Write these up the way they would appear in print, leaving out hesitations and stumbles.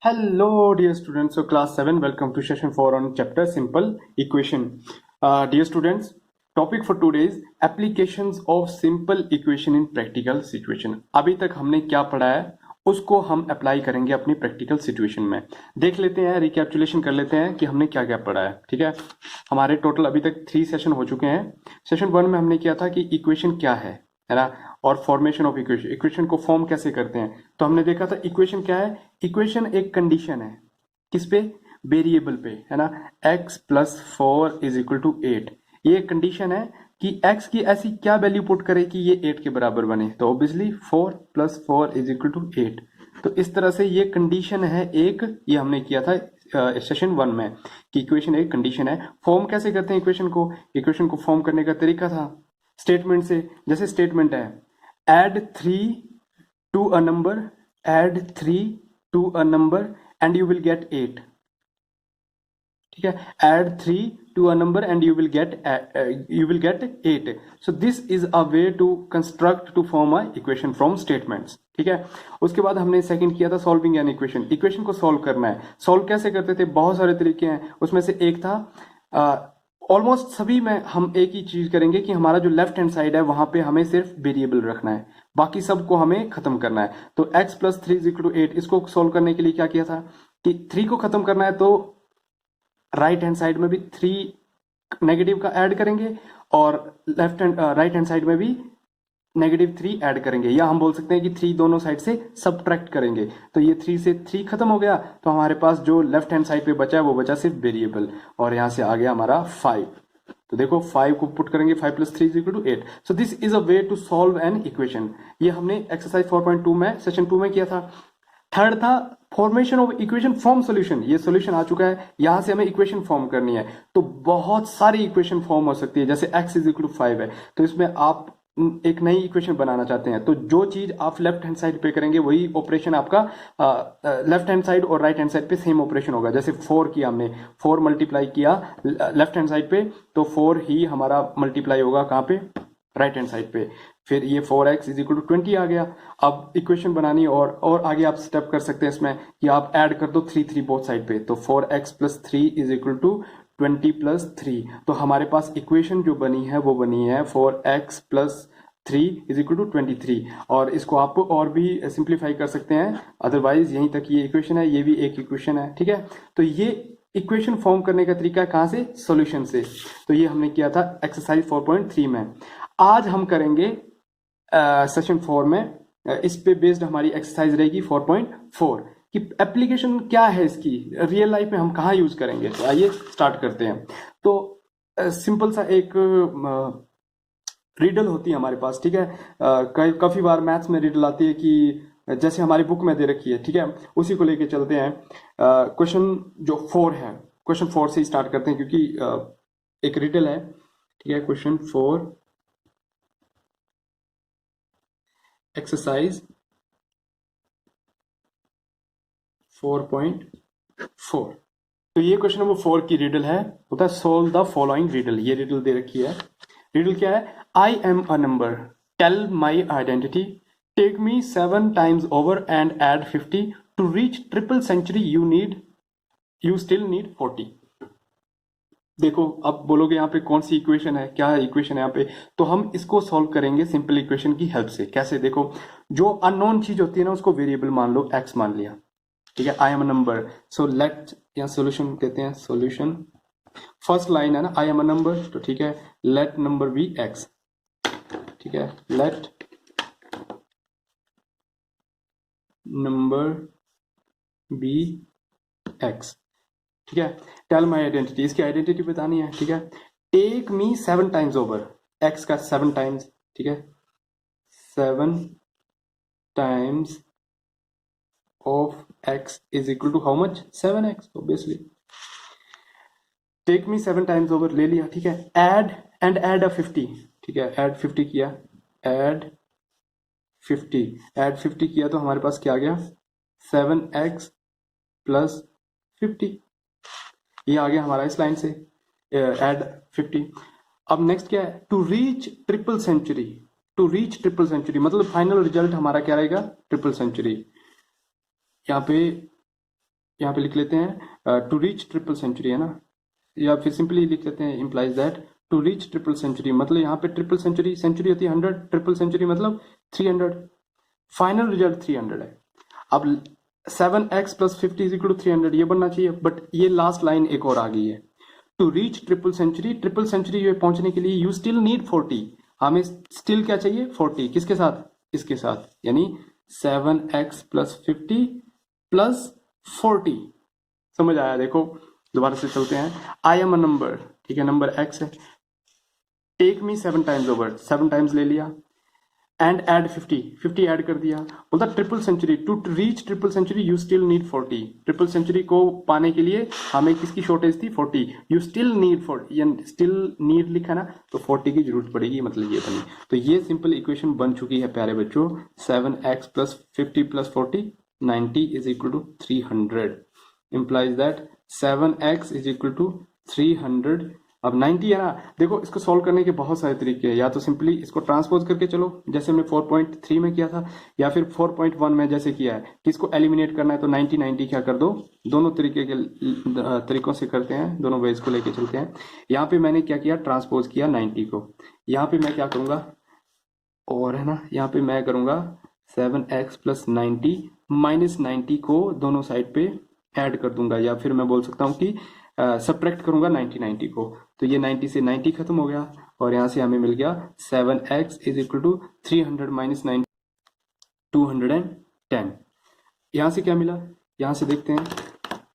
Hello, dear students. So, class 7, welcome to session 4 on chapter Simple Equation. Dear students, topic for today is applications of simple equation in practical situation. अभी तक हमने क्या पढ़ा है उसको हम apply करेंगे अपनी प्रैक्टिकल सिचुएशन में। देख लेते हैं, रिकैप्चुलेशन कर लेते हैं कि हमने क्या क्या पढ़ा है। ठीक है, हमारे टोटल अभी तक 3 सेशन हो चुके हैं। सेशन 1 में हमने किया था कि इक्वेशन क्या है ना, और फॉर्मेशन ऑफ इक्वेशन, इक्वेशन को फॉर्म कैसे करते हैं। तो हमने देखा था इक्वेशन क्या है। इक्वेशन एक कंडीशन है, किस पे? वेरिएबल पे, है ना। x plus 4 is equal to 8, ये कंडीशन है कि x की ऐसी क्या वैल्यू पुट करे कि ये 8 के बराबर बने। तो obviously 4 plus 4 is equal to 8। तो इस तरह से ये कंडीशन है एक, ये हमने किया था सेशन 1 में कि इक्वेशन एक कंडीशन है। फॉर्म कैसे करते हैं इक्वेशन को? इक्वेशन को फॉर्म करने का तरीका था स्टेटमेंट से। जैसे स्टेटमेंट है add 3 to a number, add 3 to a number and you will get 8. ठीक है, add 3 to a number and you will get 8. So this is a way to construct to form a equation from statements. ठीक है, उसके बाद हमने second किया था solving an equation. Equation को सॉल्व करना है। सॉल्व कैसे करते थे? बहुत सारे तरीके हैं, उसमें से एक था ऑलमोस्ट सभी में हम एक ही चीज करेंगे कि हमारा जो लेफ्ट हैंड साइड है वहां पे हमें सिर्फ वेरिएबल रखना है, बाकी सबको हमें खत्म करना है। तो x plus 3 is equal to 8, इसको सॉल्व करने के लिए क्या किया था कि 3 को खत्म करना है तो राइट हैंड साइड में भी 3 नेगेटिव का ऐड करेंगे और left hand right hand side में भी -3 ऐड करेंगे, या हम बोल सकते हैं कि 3 दोनों साइड से सब्ट्रैक्ट करेंगे। तो ये 3 से 3 खत्म हो गया, तो हमारे पास जो लेफ्ट हैंड साइड पे बचा है वो बचा सिर्फ वेरिएबल, और यहां से आ गया हमारा 5। तो देखो 5 को पुट करेंगे, 5 plus 3 is equal to 8। So this is a way to solve an equation. ये हमने एक्सरसाइज 4.2 में सेशन 2 में किया था। थर्ड था formation of equation from solution. ये सॉल्यूशन आ चुका है, यहां से हमें इक्वेशन फॉर्म करनी है। तो बहुत सारी इक्वेशन फॉर्म हो सकती है। जैसे x इज इक्वल टू 5 है, तो इसमें आप एक नई इक्वेशन बनाना चाहते हैं, तो जो चीज आप लेफ्ट हैंड साइड पे करेंगे वही ऑपरेशन आपका लेफ्ट हैंड साइड और राइट हैंड साइड पे सेम ऑपरेशन होगा। जैसे 4 किया हमने, 4 मल्टीप्लाई किया लेफ्ट हैंड साइड पे, तो 4 ही हमारा मल्टीप्लाई होगा कहां पे? राइट हैंड साइड पे। फिर ये 4x इज इक्वल टू 20 आ गया। अब इक्वेशन बनानी और आगे आप स्टेप कर सकते हैं इसमें कि आप ऐड कर दो 3 बोथ साइड पे। तो 4x plus 3 is equal to 20 plus 3। तो हमारे पास इक्वेशन जो बनी है वो बनी है 4x plus 3 is equal to 23। और इसको आप और भी सिंप्लीफाई कर सकते हैं, अदरवाइज यहीं तक ये इक्वेशन है, ये भी एक इक्वेशन है। ठीक है, तो ये इक्वेशन फॉर्म करने का तरीका है कहां से? सॉल्यूशन से। तो ये हमने किया था एक्सरसाइज 4.3 में। आज हम करेंगे सेशन 4 में, इस पे बेस्ड हमारी एक्सरसाइज रहेगी 4.4 कि एप्लीकेशन क्या है इसकी, रियल लाइफ में हम कहाँ यूज करेंगे। तो आइए स्टार्ट करते हैं। तो सिंपल सा एक रिडल होती है हमारे पास। ठीक है, काफी बार मैथ्स में रिडल आती है कि जैसे हमारी बुक में दे रखी है। ठीक है, उसी को लेके चलते हैं। क्वेश्चन जो 4 है, क्वेश्चन 4 से ही स्टार्ट करते हैं क्योंकि एक रिडल है। ठीक है, क्वेश्चन 4 एक्सरसाइज 4.4। तो ये क्वेश्चन नंबर 4 की रिडल है, होता है सोल्व द फॉलोइंग रिडल। ये रिडल दे रखी है। रिडल क्या है? I am a number, tell my identity, take me 7 times over and add 50 to reach triple century, you still need 40। देखो, अब बोलोगे यहाँ पे कौन सी इक्वेशन है, क्या इक्वेशन है यहाँ पे? तो हम इसको सॉल्व करेंगे सिंपल इक्वेशन की हेल्प से। कैसे? देखो, जो अननोन चीज होती है ना उसको वेरिएबल मान लो, x मान लिया। ठीक है, I am a number, so let, यहाँ सोल्यूशन कहते हैं, सोल्यूशन फर्स्ट लाइन है ना, आई एम अ नंबर, तो ठीक है, लेट नंबर बी x। ठीक है, लेट नंबर बी x। ठीक है, टेल माई आइडेंटिटी, इसकी आइडेंटिटी बतानी है। ठीक है, take me 7 times over, x का 7 टाइम्स। ठीक है, 7 times of x is equal to how much? 7x obviously. Take me 7 times over ले लिया। ठीक है, एड अ 50। ठीक है, एड 50 किया, एड 50 किया तो हमारे पास क्या आ गया? 7x plus 50। ये आ गया हमारा इस लाइन से, एड 50। अब नेक्स्ट क्या है? To reach triple century, to reach triple century मतलब फाइनल रिजल्ट हमारा क्या रहेगा? Triple century. यहाँ पे यहाँ पे लिख लेते हैं टू रीच ट्रिपल सेंचुरी, है ना, या फिर सिंपली लिख लेते हैं implies that to reach triple century, मतलब यहाँ पे ट्रिपल सेंचुरी, सेंचुरी होती है 100, ट्रिपल सेंचुरी मतलब 300, फाइनल रिजल्ट 300 है। अब 7x+50 इज इक्वल टू 300 ये बनना चाहिए, बट ये लास्ट लाइन एक और आ गई है, to reach triple century, triple century में पहुंचने के लिए यू स्टिल नीड 40, हमें स्टिल क्या चाहिए 40, किसके साथ, इसके साथ, यानी 7x+50 प्लस 40। समझ आया? देखो दोबारा से चलते हैं, आई एम अ नंबर, ठीक है, नंबर x है, take me 7 times over, 7 times ले लिया, एंड एड 50, 50 ऐड कर दिया, बोलता triple century, to reach triple century you still need 40, triple century को पाने के लिए हमें किसकी शॉर्टेज थी 40, you still need 40, still need लिखा ना, तो 40 की जरूरत पड़ेगी, मतलब ये बनी। तो ये सिंपल इक्वेशन बन चुकी है प्यारे बच्चों, 7x+50+40 90 is equal to 300, implies that 7x is equal to 300। अब 90 है ना, देखो इसको सॉल्व करने के बहुत सारे तरीके हैं, या तो सिंपली इसको ट्रांसपोज करके चलो जैसे हमने 4.3 में किया था, या फिर 4.1 में जैसे किया है कि इसको एलिमिनेट करना है तो 90 90 क्या कर दो, दोनों तरीके के तरीकों से करते हैं, दोनों वेज को लेके चलते हैं। यहाँ पे मैंने क्या किया, ट्रांसपोज किया 90 को, यहाँ पे मैं क्या करूंगा, और है ना, यहाँ पे मैं करूंगा 7x+90 -90 को दोनों साइड पे ऐड कर दूंगा, या फिर मैं बोल सकता हूँ कि सब्ट्रैक्ट करूंगा 90 90 को, तो ये 90 से 90 खत्म हो गया, और यहाँ से हमें मिल गया 7x इज इक्वल टू 300 - 90 210। यहाँ से क्या मिला, यहाँ से देखते हैं,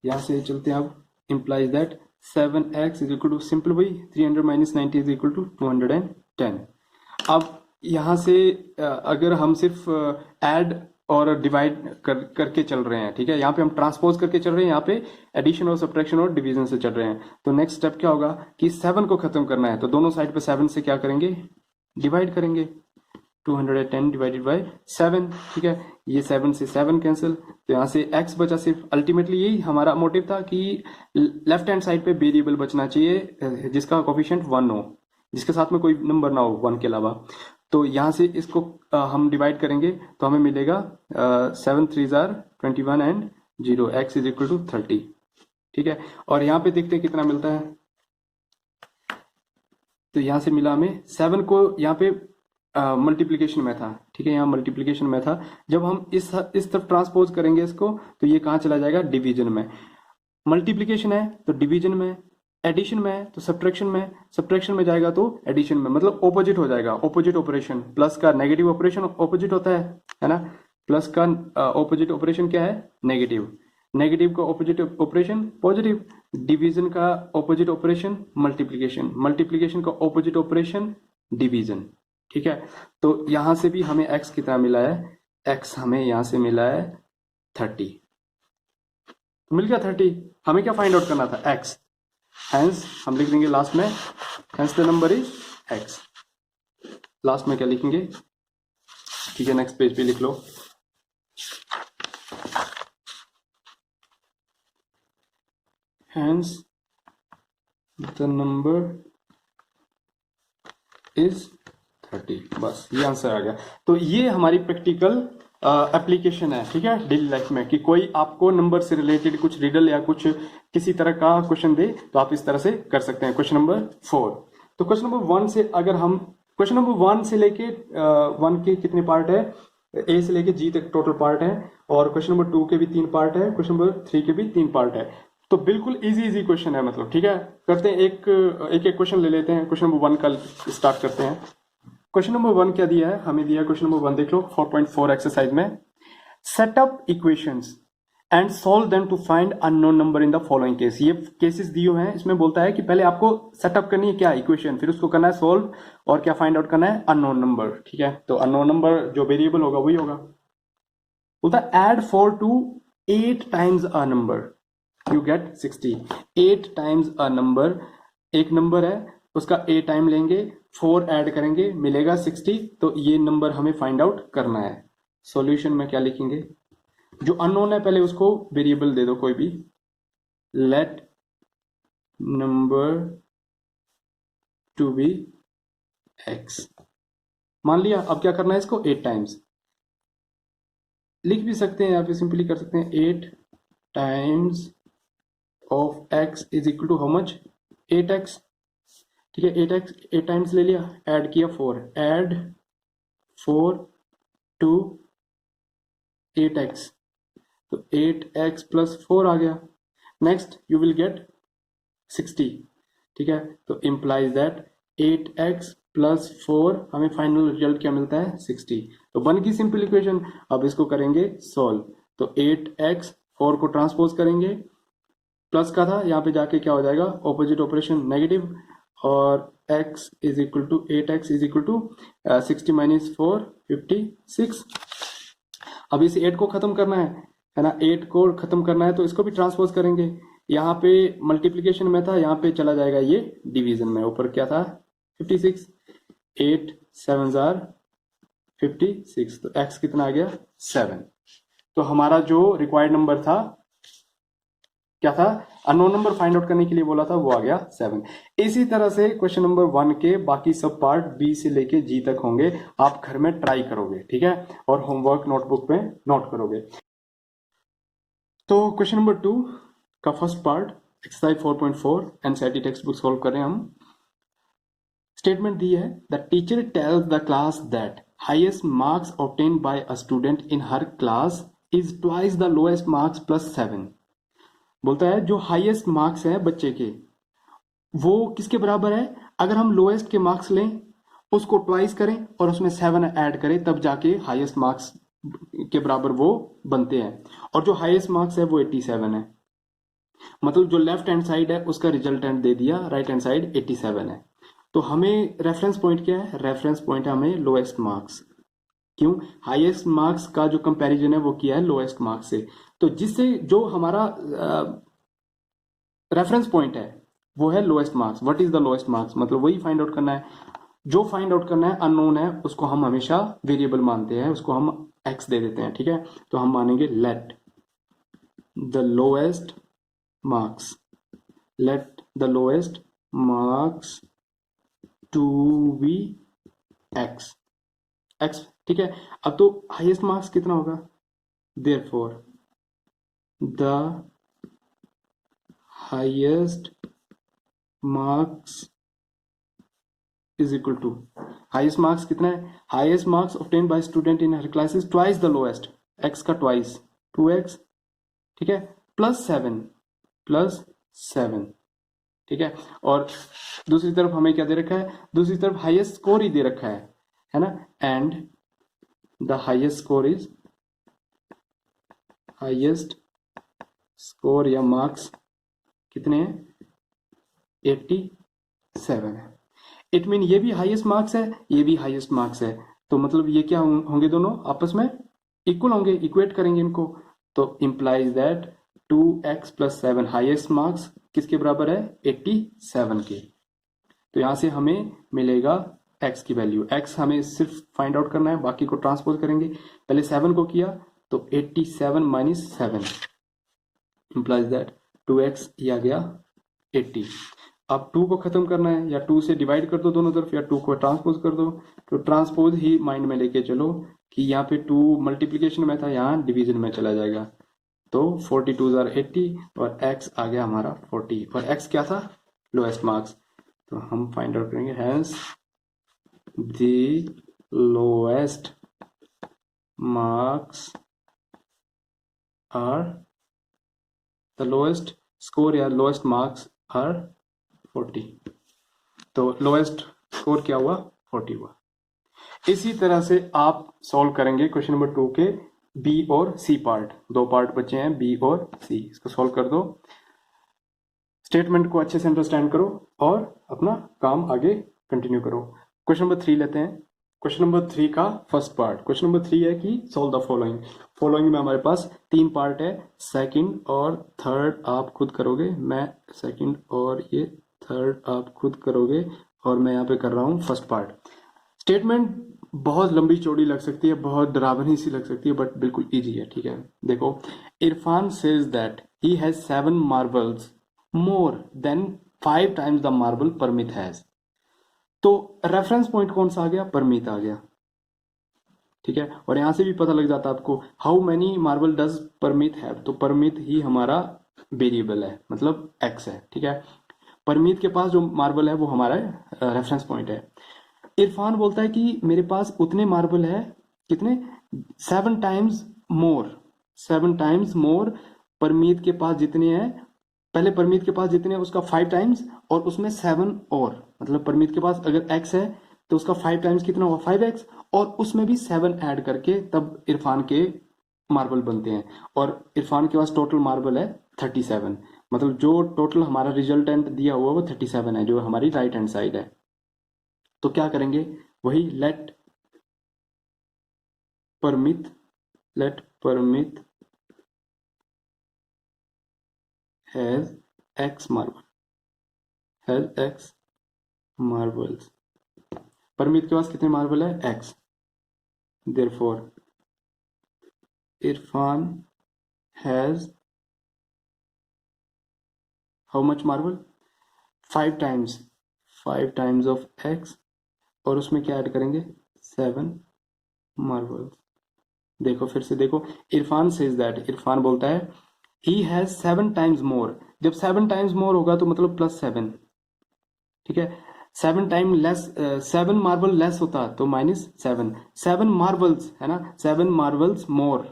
यहाँ से चलते हैं, अब implies that 7x is equal to simple वही 300 - 90 इज इक्वल टू 210। अब यहाँ से अगर हम सिर्फ ऐड और डिवाइड करके चल रहे हैं, ठीक है, यहाँ पे हम ट्रांसपोज करके चल रहे हैं, यहाँ पे एडिशन और सब्ट्रैक्शन और डिवीजन से चल रहे हैं, तो नेक्स्ट स्टेप क्या होगा कि 7 को खत्म करना है, तो दोनों साइड पे 7 से क्या करेंगे, डिवाइड करेंगे, 210 डिवाइडेड बाय 7, ठीक है, ये 7 से 7 कैंसिल, तो यहाँ से x बचा सिर्फ, अल्टीमेटली यही हमारा मोटिव था कि लेफ्ट हैंड साइड पे वेरिएबल बचना चाहिए जिसका कोफिशिएंट 1 हो, जिसके साथ में कोई नंबर ना हो 1 के अलावा। तो यहाँ से इसको हम डिवाइड करेंगे तो हमें मिलेगा 7 3 21 and 0, x is equal to 30, ठीक है, और यहाँ पे देखते हैं कितना मिलता है, तो यहाँ से मिला हमें 7 को यहाँ पे मल्टीप्लीकेशन में था, ठीक है, यहाँ मल्टीप्लीकेशन में था, जब हम इस तरफ ट्रांसपोज करेंगे इसको तो ये कहाँ चला जाएगा, डिवीजन में, मल्टीप्लीकेशन है तो डिवीजन में, एडिशन में है तो सब्ट्रैक्शन में, सब्ट्रैक्शन में जाएगा तो एडिशन में, मतलब ऑपोजिट हो जाएगा, ऑपोजिट ऑपरेशन, प्लस का नेगेटिव ऑपरेशन ऑपोजिट होता है ना, प्लस का ऑपोजिट ऑपरेशन क्या है, नेगेटिव, नेगेटिव का ऑपोजिट ऑपरेशन पॉजिटिव, डिवीजन का ऑपोजिट ऑपरेशन मल्टीप्लीकेशन, मल्टीप्लीकेशन का ऑपोजिट ऑपरेशन डिवीजन, ठीक है। तो यहां से भी हमें x कितना मिला है, x हमें यहां से मिला है 30, मिल गया 30, हमें क्या फाइंड आउट करना था, x, हेंस हम लिख देंगे लास्ट में, hence the number is x, last में क्या लिखेंगे, ठीक है, नेक्स्ट पेज पे लिख लो, हेंस द नंबर इज 30, बस ये आंसर आ गया। तो ये हमारी प्रैक्टिकल एप्लीकेशन है, ठीक है, डेली लाइफ में, कि कोई आपको नंबर से रिलेटेड कुछ रिडल या कुछ किसी तरह का क्वेश्चन दे तो आप इस तरह से कर सकते हैं। क्वेश्चन नंबर 4, तो क्वेश्चन नंबर 1 से अगर हम क्वेश्चन नंबर 1 से लेके 1 के कितने पार्ट है, ए से लेके जी तक टोटल पार्ट है, और क्वेश्चन नंबर 2 के भी 3 पार्ट है, क्वेश्चन नंबर 3 के भी 3 पार्ट है, तो बिल्कुल इजी क्वेश्चन है, मतलब, ठीक है। करते हैं एक क्वेश्चन ले लेते हैं, क्वेश्चन नंबर 1 का स्टार्ट करते हैं। क्वेश्चन नंबर 1 क्या दिया है, हमें दिया क्वेश्चन नंबर 1, देख लो 4.4 एक्सरसाइज में, set up equations and solve them to find unknown number in the following case. ये केसेस दिए हैं, इसमें बोलता है कि पहले आपको सेटअप करनी है क्या इक्वेशन, फिर उसको करना है सॉल्व, और क्या फाइंड आउट करना है, अननोन नंबर, ठीक है। तो अननोन नंबर जो वेरिएबल होगा वही होगा। बोलता है add 4 to 8 times a number you get 60, 8 times a number, एक नंबर है उसका a टाइम लेंगे, 4 ऐड करेंगे, मिलेगा 60, तो ये नंबर हमें फाइंड आउट करना है। सॉल्यूशन में क्या लिखेंगे, जो अननोन है पहले उसको वेरिएबल दे दो कोई भी, let number to be x, मान लिया। अब क्या करना है, इसको 8 टाइम्स लिख भी सकते हैं या फिर सिंपली कर सकते हैं 8 times of x is equal to how much, 8x। ठीक है, 8x 8 टाइम्स ले लिया, ऐड किया 4, ऐड 4 टू 8x, तो 8x प्लस 4 आ गया। Next you will get 60। ठीक है, तो इम्प्लाइज दैट 8x प्लस 4 हमें फाइनल रिजल्ट क्या मिलता है, 60। तो बन की सिंपल इक्वेशन। अब इसको करेंगे सॉल्व, तो 8x 4 को ट्रांसपोज करेंगे, प्लस का था, यहाँ पे जाके क्या हो जाएगा, ऑपोजिट ऑपरेशन नेगेटिव, और x is equal to 8x is equal to 60 minus 4 56। अब इस 8 को खत्म करना है ना, 8 को खत्म करना है तो इसको भी ट्रांसपोज करेंगे। यहाँ पे मल्टीप्लीकेशन में था, यहाँ पे चला जाएगा ये डिवीजन में। ऊपर क्या था 56, 8 7 जार 56, तो x कितना आ गया 7। तो हमारा जो रिक्वायर्ड नंबर था क्या था, अननोन नंबर फाइंड आउट करने के लिए बोला था, वो आ गया 7। इसी तरह से क्वेश्चन नंबर 1 के बाकी सब पार्ट बी से लेके जी तक होंगे, आप घर में ट्राई करोगे, ठीक है, और होमवर्क नोटबुक पे नोट करोगे। तो क्वेश्चन नंबर 2 का first part exercise 4.4 NCERT text book solve करें हम। स्टेटमेंट दी है, the teacher tells the class that highest marks obtained by a student in हर class is twice the lowest marks plus 7। बोलता है जो हाईएस्ट मार्क्स है बच्चे के वो किसके बराबर है, अगर हम लोएस्ट के मार्क्स लें उसको ट्वाइस करें और उसमें 7 ऐड करें, तब जाके हाईएस्ट मार्क्स के बराबर वो बनते हैं। और जो हाईएस्ट मार्क्स है वो 87 है, मतलब जो लेफ्ट हैंड साइड है उसका रिजल्टेंट दे दिया, राइट हैंड साइड 87 है। तो हमें रेफरेंस पॉइंट क्या है, रेफरेंस पॉइंट है हमें लोएस्ट मार्क्स। क्यों, हाईएस्ट मार्क्स का जो कंपैरिजन है वो किया है लोएस्ट मार्क्स से। तो जिससे जो हमारा रेफरेंस पॉइंट है वो है lowest marks. What is the lowest marks, मतलब वही फाइंड आउट करना है। जो फाइंड आउट करना है अननोन है उसको हम हमेशा वेरिएबल मानते हैं, उसको हम x दे देते हैं। ठीक है, तो हम मानेंगे let the lowest marks, let the lowest marks to be x, x। ठीक है, अब तो हाईएस्ट मार्क्स कितना होगा, therefore the highest marks is equal to, highest marks कितना है, highest marks obtain by student in हर class is twice the lowest, x का ट्वाइस 2x। ठीक है, प्लस 7 प्लस 7। ठीक है, और दूसरी तरफ हमें क्या दे रखा है, दूसरी तरफ हाईएस्ट स्कोर ही दे रखा है ना, and the highest score is, highest score या मार्क्स कितने हैं 87 है। इट मीन ये भी हाईएस्ट मार्क्स है, ये भी हाईएस्ट मार्क्स है, तो मतलब ये क्या होंगे, दोनों आपस में इक्वल होंगे, इक्वेट करेंगे इनको। तो implies that 2x plus 7 highest marks किसके बराबर है 87 के। तो यहां से हमें मिलेगा x की वैल्यू, x हमें सिर्फ फाइंड आउट करना है, बाकी को ट्रांसपोज करेंगे। पहले 7 को किया तो 87 माइनस 7 इंप्लाइज दैट 2x आ गया 80। अब 2 को खत्म करना है, या 2 से डिवाइड कर दो दोनों तरफ, या 2 को ट्रांसपोज कर दो। तो ट्रांसपोज ही माइंड में लेके चलो कि यहाँ पे 2 मल्टीप्लीकेशन में था, यहाँ डिवीजन में चला जाएगा। तो 42 जार 80 और x आ गया हमारा 40, और x क्या था लोएस्ट मार्क्स। तो हम फाइंड आउट करेंगे, hence the lowest marks are, the lowest score या लोएस्ट मार्क्स आर 40। तो लोएस्ट स्कोर क्या हुआ 40 हुआ। इसी तरह से आप सॉल्व करेंगे क्वेश्चन नंबर 2 के बी और सी पार्ट, दो पार्ट बचे हैं बी और सी, इसको सॉल्व कर दो। स्टेटमेंट को अच्छे से अंडरस्टैंड करो और अपना काम आगे कंटिन्यू करो। क्वेश्चन नंबर 3 लेते हैं। क्वेश्चन नंबर 3 का फर्स्ट पार्ट, क्वेश्चन नंबर 3 है कि सॉल्व द फॉलोइंग। फॉलोइंग में हमारे पास 3 पार्ट है, सेकंड और थर्ड आप खुद करोगे, मैं सेकंड और ये थर्ड आप खुद करोगे, और मैं यहाँ पे कर रहा हूँ फर्स्ट पार्ट। स्टेटमेंट बहुत लंबी चौड़ी लग सकती है, बहुत डरावनी सी लग सकती है, बट बिल्कुल इजी है। ठीक है, देखो, Irfan says that he has 7 marbles more than 5 times the marble Parmit has. तो रेफरेंस पॉइंट कौन सा आ गया, परमित आ गया। ठीक है। और यहाँ से भी पता लग जाता है आपको how many marble does Parmit have, तो परमित ही हमारा वेरिएबल है, मतलब एक्स है, ठीक है। परमीत के पास जो मार्बल है वो हमारा रेफरेंस पॉइंट है। इरफान बोलता है कि मेरे पास उतने मार्बल है, कितने, 7 times more, 7 times more, Parmeet के पास जितने हैं, पहले परमीत के पास जितने हैं उसका 5 टाइम्स और उसमें 7 और, मतलब परमीत के पास अगर एक्स है तो उसका 5 टाइम्स कितना हुआ, 5x, और उसमें भी 7 ऐड करके तब इरफान के मार्बल बनते हैं। और इरफान के पास टोटल मार्बल है 37, मतलब जो टोटल हमारा रिजल्टेंट दिया हुआ वो 37 है, जो हमारी राइट हैंड साइड है। तो क्या करेंगे, वही let Parmit has X marble, has X marbles. Parmit के पास कितने मार्बल है, X, therefore Irfan has how much marble, 5 times, 5 times of X, और उसमें क्या ऐड करेंगे, 7 मार्बल्स। देखो फिर से देखो, इरफान सेज दैट, इरफान बोलता है ही हैज 7 टाइम्स मोर, जब 7 टाइम्स मोर होगा तो मतलब +7, ठीक है। 7 टाइम लेस, 7 मार्बल लेस होता तो -7, 7 मार्बल्स है ना, 7 marbles more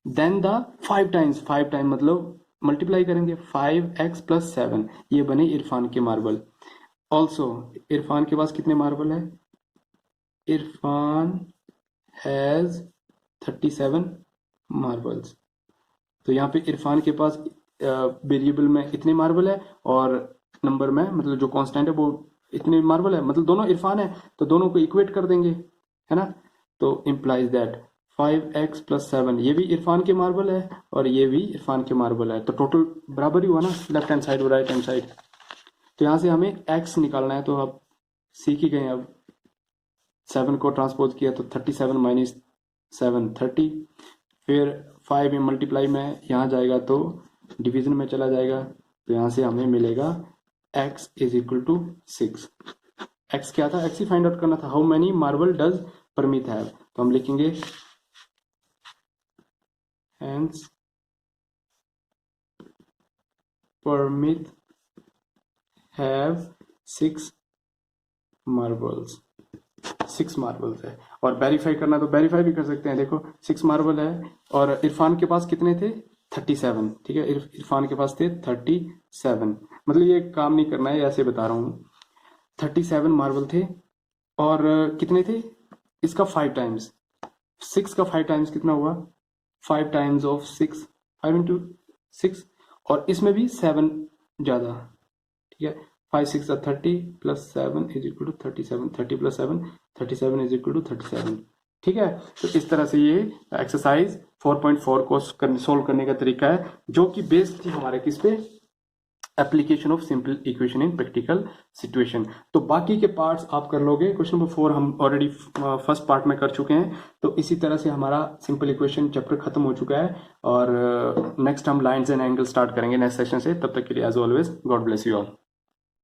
then the 5 times, 5 time मतलब मल्टीप्लाई करेंगे, 5x + 7, ये बने इरफान के मार्बल। ऑल्सो इरफान के पास कितने मार्बल है, इरफान हैज 37 मार्बल्स। तो यहाँ पे इरफान के पास वेरिएबल में इतने मार्बल है और नंबर में, मतलब जो कांस्टेंट है वो इतने मार्बल है, मतलब दोनों इरफान है तो दोनों को इक्वेट कर देंगे, है ना। तो इम्प्लाइज दैट 5x + 7, ये भी इरफान के मार्बल है और ये भी इरफान के मार्बल है, तो टोटल बराबर ही हुआ ना, लेफ्ट हैंड साइड और राइट हैंड साइड। तो यहाँ से हमें x निकालना है, तो आप सीख ही गए, अब 7 को ट्रांसपोज किया तो 37 - 7 30, फिर 5 में मल्टीप्लाई में यहाँ जाएगा तो डिवीजन में चला जाएगा, तो यहाँ से हमें मिलेगा x = 6। x क्या था, x ही फाइंड आउट करना था, how many marble does Parmit have, तो हम लिखेंगे hence Parmit have 6 marbles, 6 marbles है। और वेरीफाई करना तो वेरीफाई भी कर सकते हैं, देखो 6 मार्बल है और इरफान के पास कितने थे, 37, ठीक है, इरफान के पास थे 37, मतलब ये काम नहीं करना है, ऐसे बता रहा हूँ। 37 मार्बल थे और कितने थे, इसका 5 टाइम्स, 6 का 5 टाइम्स कितना हुआ, 5 टाइम्स ऑफ 6, 5 × 6, और इसमें भी 7 ज्यादा, ठीक है। 5 × 6 = 30 + 7 = 37, 30 + 7 37 = 37, ठीक है। तो इस तरह से ये एक्सरसाइज 4.4 को सोल्व करने का तरीका है, जो कि बेस्ड थी हमारे किस पे, application of simple equation in practical situation. तो बाकी के पार्ट्स आप कर लोगे, क्वेश्चन नंबर 4 हम ऑलरेडी फर्स्ट पार्ट में कर चुके हैं, तो इसी तरह से हमारा सिंपल इक्वेशन चैप्टर खत्म हो चुका है। और नेक्स्ट हम लाइंस एंड एंगल स्टार्ट करेंगे नेक्स्ट सेशन से, तब तक के लिए as always God bless you all.